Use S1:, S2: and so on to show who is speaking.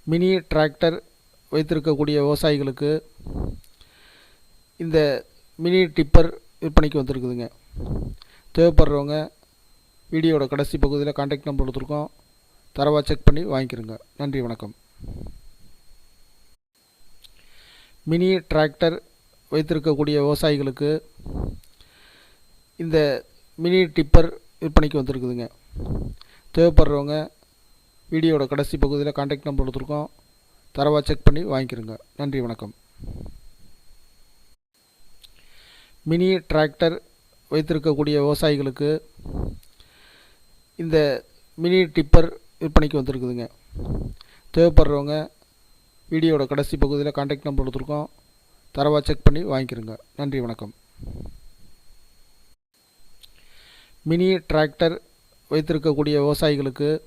S1: Mini tractor வைத்திருக்கக்கூடிய விவசாயிகளுக்கு இந்த மினி டிப்பர் விற்பனைக்கு வந்திருக்குதுங்க. தேவைப்படுறவங்க வீடியோட கடைசி பகுதியில் கான்டாக்ட் நம்பர் கொடுத்துருக்கோம். தரவாக செக் பண்ணி வாங்கிக்கிறோங்க. நன்றி, வணக்கம். மினி டிராக்டர் வைத்திருக்கக்கூடிய விவசாயிகளுக்கு இந்த மினி டிப்பர் விற்பனைக்கு வந்திருக்குதுங்க. தேவைப்படுறவங்க வீடியோட கடைசி பகுதியில் கான்டாக்ட் நம்பர் கொடுத்துருக்கோம். தரவாக செக் பண்ணி வாங்கிக்கிறோங்க. நன்றி, வணக்கம். மினி டிராக்டர் வைத்திருக்கக்கூடிய விவசாயிகளுக்கு இந்த மினி டிப்பர் விற்பனைக்கு வந்திருக்குதுங்க. தேவைப்படுறவங்க வீடியோட கடைசி பகுதியில் கான்டாக்ட் நம்பர் கொடுத்துருக்கோம். தரவாக செக் பண்ணி வாங்கிக்கிறோங்க. நன்றி, வணக்கம். மினி டிராக்டர் வைத்திருக்கக்கூடிய விவசாயிகளுக்கு